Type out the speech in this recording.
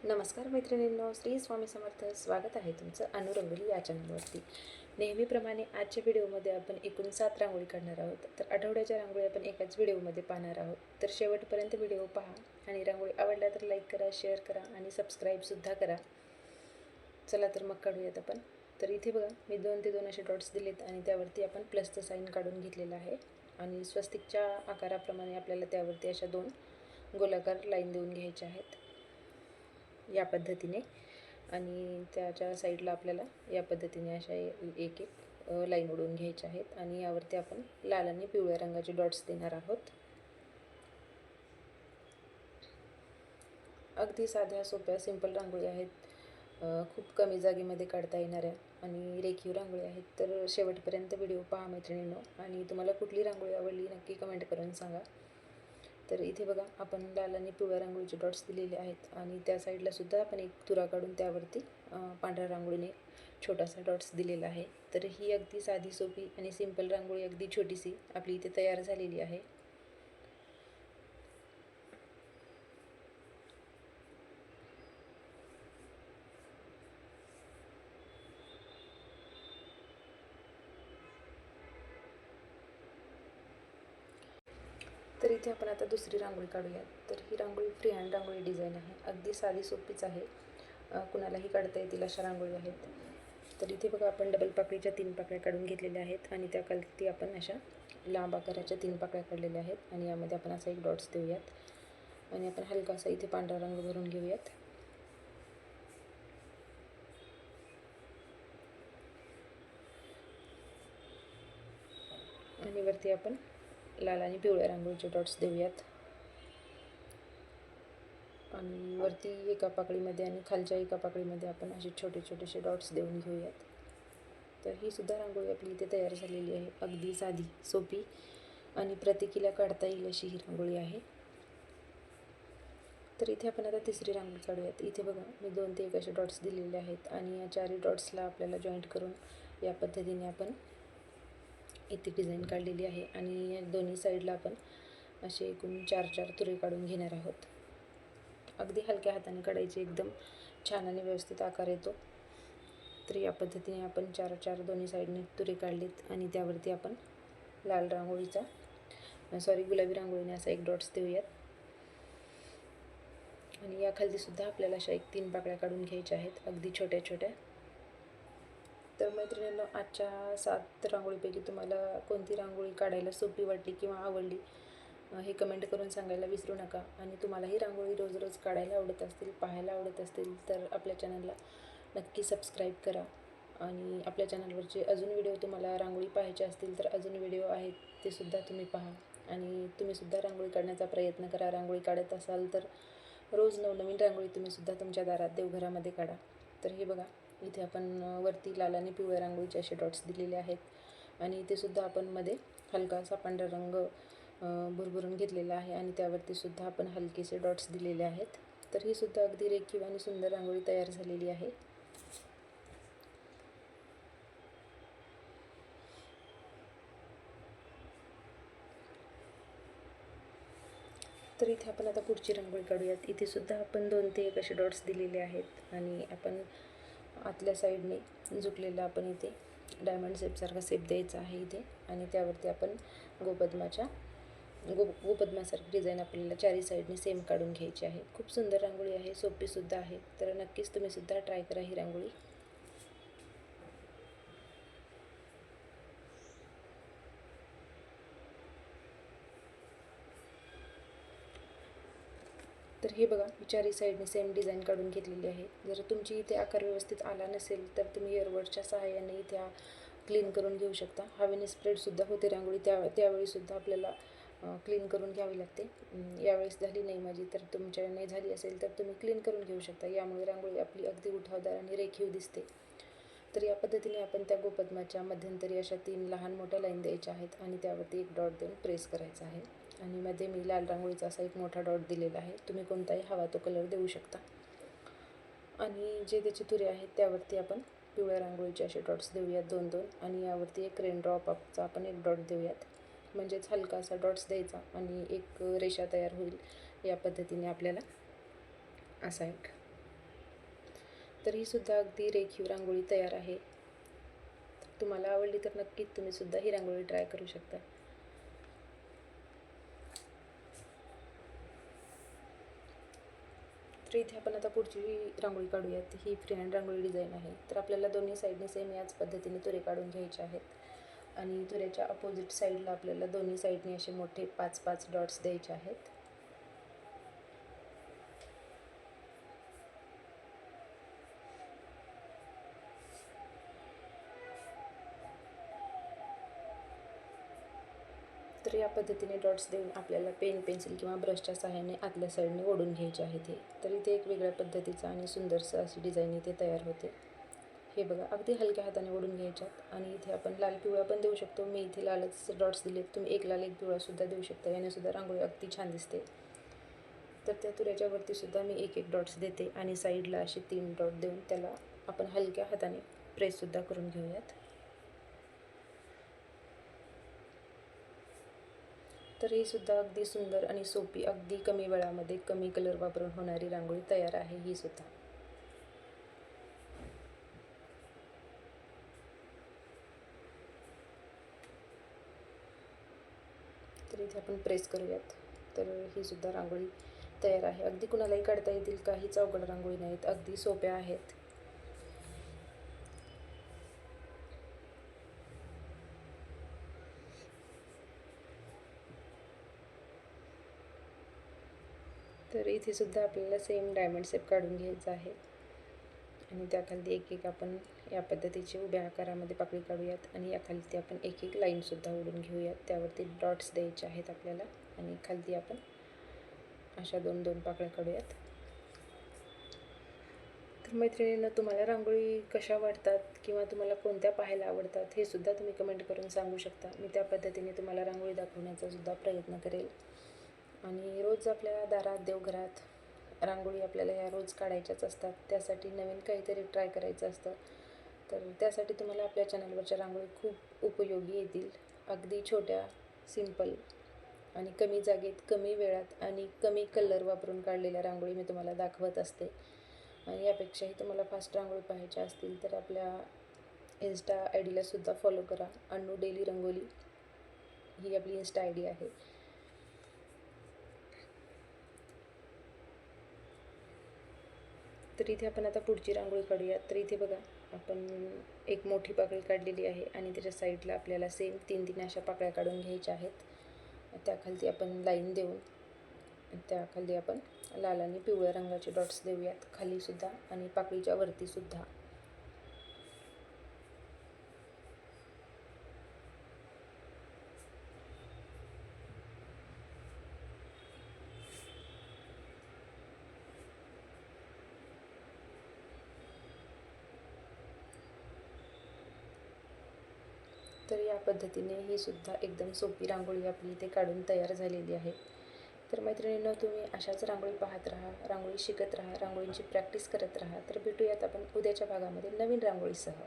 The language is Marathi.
नमस्कार मैत्रिणींनो, श्री स्वामी समर्थ. स्वागत आहे तुमचं अनुरंगोली या चॅनलवरती. नेहमीप्रमाणे आजच्या व्हिडिओमध्ये आपण एकूण 7 रांगोळी काढणार आहोत. तर आठवड्याच्या रांगोळी आपण एकाच व्हिडिओमध्ये पाहणार आहोत. तर शेवटपर्यंत व्हिडिओ पहा आणि रांगोळी आवडल्या तर लाईक करा, शेअर करा आणि सबस्क्राईबसुद्धा करा. चला तर मग काढूयात आपण. तर इथे बघा, मी 2 ते 2 असे डॉट्स दिलेत आणि त्यावरती आपण प्लसचं साईन काढून घेतलेलं आहे. आणि स्वस्तिकच्या आकाराप्रमाणे आपल्याला त्यावरती अशा 2 गोलाकार लाईन देऊन घ्यायच्या आहेत या पद्धतीने. आणि त्याच्या साईडला आपल्याला या पद्धतीने अशा एक एक लाईन ओढून घ्यायच्या आहेत आणि यावरती आपण लाल आणि पिवळ्या रंगाचे डॉट्स देणार आहोत. अगदी साध्या सोप्या सिंपल रांगोळी आहेत. खूप कमी जागेमध्ये काढता येणाऱ्या आणि रेखीव रांगोळी आहेत. तर शेवटपर्यंत व्हिडिओ पहा मैत्रिणींनो. आणि तुम्हाला कुठली रांगोळी आवडली नक्की कमेंट करून सांगा. तर इथे बघा, आपण लाल आणि पिवळ्या रांगोळीचे डॉट्स दिलेले आहेत आणि त्या साईडला सुद्धा आपण एक तुरा काढून त्यावरती पांढऱ्या रांगोळीने छोटासा डॉट्स दिलेला आहे. तर ही अगदी साधी सोपी आणि सिंपल रांगोळी अगदी छोटीशी आपली इथे तयार झालेली आहे. तर इथे आपण आता दुसरी रांगोळी काढूयात. तर ही रांगोळी फ्री हँड रांगोळी डिझाईन आहे. अगदी साधी सोपीच आहे. कुणालाही काढता येतील अशा रांगोळी आहेत. तर इथे बघा, आपण डबल पाकळीच्या 3 पाकळ्या काढून घेतलेल्या आहेत आणि त्याखालती आपण अशा लांब आकाराच्या 3 पाकळ्या काढलेल्या आहेत आणि यामध्ये आपण असा एक डॉट्स देऊयात आणि आपण हलकासा इथे पांढरा रंग भरून घेऊयात. आणि वरती आपण लाल आणि पिवळ्या रांगोळीचे डॉट्स देऊयात आणि वरती एका पाकळीमध्ये आणि खालच्या एका पाकळीमध्ये आपण असे छोटे छोटेसे डॉट्स देऊन घेऊयात. तर ही सुद्धा रांगोळी आपली इथे तयार झालेली आहे. अगदी साधी सोपी आणि प्रत्येकीला काढता येईल अशी ही रांगोळी आहे. तर इथे आपण आता तिसरी रांगोळी काढूयात. इथे बघा, मी 2 ते 1 असे डॉट्स दिलेले आहेत आणि या 4ही डॉट्सला आपल्याला जॉईंट करून या पद्धतीने आपण इथे डिझाईन काढलेली आहे आणि या दोन्ही साईडला आपण असे एकूण 4-4 तुरे काढून घेणार आहोत. अगदी हलक्या हाताने काढायचे, एकदम छान आणि व्यवस्थित आकार येतो. तर या पद्धतीने आपण 4-4 दोन्ही साईडने तुरे काढलेत आणि त्यावरती आपण लाल रांगोळीचा गुलाबी रांगोळीने असा एक डॉट्स देऊयात. आणि या खाली सुद्धा आपल्याला अशा 3 पाकळ्या काढून घ्यायच्या आहेत, अगदी छोट्या छोट्या. तर मैत्रिणींनो, आजच्या 7 रांगोळीपैकी तुम्हाला कोणती रांगोळी काढायला सोपी वाटली किंवा आवडली हे कमेंट करून सांगायला विसरू नका. आणि तुम्हालाही रांगोळी रोज रोज काढायला आवडत असतील, पाहायला आवडत असतील तर आपल्या चॅनलला नक्की सबस्क्राईब करा. आणि आपल्या चॅनलवरचे अजून व्हिडिओ तुम्हाला रांगोळी पाहायचे असतील तर अजून व्हिडिओ आहेत, ते सुद्धा तुम्ही पहा. आणि तुम्हीसुद्धा रांगोळी काढण्याचा प्रयत्न करा. रांगोळी काढत असाल तर रोज नवनवीन रांगोळी तुम्हीसुद्धा तुमच्या दारात देवघरामध्ये काढा. तर हे बघा, इथे आपण वरती लाल आणि पिवळ्या रांगोळीचे असे डॉट्स दिलेले आहेत आणि इथे सुद्धा आपण मध्ये हलकासा पांढरा रंग भुरभरून घेतलेला आहे आणि त्यावरती सुद्धा आपण हलकेसे डॉट्स दिलेले आहेत. तर ही सुद्धा अगदी रेखीव आणि सुंदर रांगोळी तयार झालेली आहे. तर इथे आपण आता पुढची रांगोळी काढूयात. इथे सुद्धा आपण 2 ते 1 असे डॉट्स दिलेले आहेत आणि आपण आतल्या साईडने झुकलेला आपण इथे डायमंड शेपसारखा शेप द्यायचा आहे इथे. आणि त्यावरती आपण गोपद्मासारखी डिझाईन आपल्याला 4ही साईडने सेम काढून घ्यायची आहे. खूप सुंदर रांगोळी आहे, सोपीसुद्धा आहे. तर नक्कीच तुम्हीसुद्धा ट्राय करा ही रांगोळी. तर हे बघा, 4ही साईडने सेम डिझाईन काढून घेतलेली आहे. जर तुमची इथे आकार व्यवस्थित आला नसेल तर तुम्ही एअरबडच्या सहाय्याने इथे क्लीन करून घेऊ शकता. हवेने स्प्रेडसुद्धा होते रांगोळी, त्यावेळीसुद्धा आपल्याला क्लीन करून घ्यावी लागते. यावेळेस झाली नाही माझी, तर तुमच्याने झाली असेल तर तुम्ही क्लीन करून घेऊ शकता. यामुळे रांगोळी आपली अगदी उठावदार आणि रेखीव दिसते. तर या पद्धतीने आपण त्या गोपद्माच्या मध्यंतरी अशा 3 लहान मोठ्या लाईन द्यायच्या आहेत आणि त्यावरती एक डॉट देऊन प्रेस करायचा आहे. आणि मध्ये मी लाल रांगोळीचा असा एक मोठा डॉट दिलेला आहे. तुम्ही कोणताही हवा तो कलर देऊ शकता. आणि जे त्याचे तुरे आहेत त्यावरती आपण पिवळ्या रांगोळीचे असे डॉट्स देऊयात 2-2 आणि यावरती एक रेनड्रॉपचा आपण एक डॉट देऊयात. म्हणजेच हलका असा डॉट्स द्यायचा आणि एक रेषा तयार होईल. या पद्धतीने आपल्याला असा एक तर ही सुद्धा अगदी रेखीव रांगोळी तयार आहे. तुम्हाला आवडली तर नक्कीच तुम्ही सुद्धा ही रांगोळी ट्राय करू शकता. तर इथे आपण आता पुढची रांगोळी काढूयात. ही फ्री हँड रांगोळी डिझाईन आहे. तर आपल्याला दोन्ही साईडने सेम याच पद्धतीने तुरे काढून घ्यायचे आहेत आणि तुऱ्याच्या अपोजिट साईडला आपल्याला दोन्ही साईडने असे मोठे 5-5 डॉट्स द्यायचे आहेत. तर या पद्धतीने डॉट्स देऊन आपल्याला पेन, पेन्सिल किंवा ब्रशच्या सहाय्याने आतल्या साईडने ओढून घ्यायचे आहेत हे. तर इथे एक वेगळ्या पद्धतीचं आणि सुंदरसं अशी डिझाईन इथे तयार होते. हे बघा, अगदी हलक्या हाताने ओढून घ्यायच्यात. आणि इथे आपण लाल पिवळा पण देऊ शकतो. मी इथे लालच डॉट्स दिलेत. तुम्ही एक लाल एक पिवळासुद्धा देऊ शकता. याने सुद्धा रांगोळी अगदी छान दिसते. तर त्या तुऱ्याच्या वरती सुद्धा मी एक एक डॉट्स देते आणि साईडला असे 3 डॉट देऊन त्याला आपण हलक्या हाताने प्रेससुद्धा करून घेऊयात. तर ही सुद्धा अगदी सुंदर आणि सोपी, अगदी कमी वेळामध्ये कमी कलर वापरून होणारी रांगोळी तयार आहे ही सुद्धा. तर इथे आपण प्रेस करूयात. तर ही सुद्धा रांगोळी तयार आहे. अगदी कुणालाही काढता येतील, काहीच अवघड रांगोळी नाहीत, अगदी सोप्या आहेत. तर इथे सुद्धा आपल्याला सेम डायमंड शेप काढून घ्यायचा आहे आणि त्याखाली एक एक आपण या पद्धतीची उभ्या आकारामध्ये पाकळी काढूयात आणि याखाली आपण एक एक लाईनसुद्धा ओढून घेऊयात. त्यावरती डॉट्स द्यायचे आहेत आपल्याला आणि खाली आपण अशा 2-2 पाकळ्या काढूयात. तर मैत्रिणींनो, तुम्हाला रांगोळी कशा वाटतात किंवा तुम्हाला कोणत्या पाहायला आवडतात हे सुद्धा तुम्ही कमेंट करून सांगू शकता. मी त्या पद्धतीने तुम्हाला रांगोळी दाखवण्याचा सुद्धा प्रयत्न करेल. आणि रोज आपल्या दारात, देवघरात रांगोळी आपल्याला ह्या रोज काढायच्याच असतात. त्यासाठी नवीन काहीतरी ट्राय करायचं असतं. तर त्यासाठी तुम्हाला आपल्या चॅनलवरच्या रांगोळी खूप उपयोगी येतील. अगदी छोट्या, सिंपल आणि कमी जागेत, कमी वेळात आणि कमी कलर वापरून काढलेल्या रांगोळी मी तुम्हाला दाखवत असते. आणि यापेक्षाही तुम्हाला फास्ट रांगोळी पाहायच्या असतील तर आपल्या इन्स्टा आय डीला सुद्धा फॉलो करा. अन्नू डेली रंगोली ही आपली इन्स्टा आय डी आहे. तर इथे आपण आता पुढची रांगोळी काढूया. तर इथे बघा, आपण एक मोठी पाकळी काढलेली आहे आणि त्याच्या साईडला आपल्याला सेम 3-3 अशा पाकळ्या काढून घ्यायच्या आहेत. त्याखाली आपण लाईन देऊन त्याखाली आपण लाल आणि पिवळ्या रंगाचे डॉट्स देऊयात खालीसुद्धा आणि पाकळीच्या वरतीसुद्धा. तर या पद्धतीने ही सुद्धा एकदम सोपी रांगोळी आपली इथे काढून तयार झालेली आहे. तर मैत्रिणींनो, तुम्ही अशाच रांगोळी पाहत राहा, रांगोळी शिकत राहा, रांगोळींची प्रॅक्टिस करत राहा. तर भेटूयात आपण उद्याच्या भागामध्ये नवीन रांगोळीसह.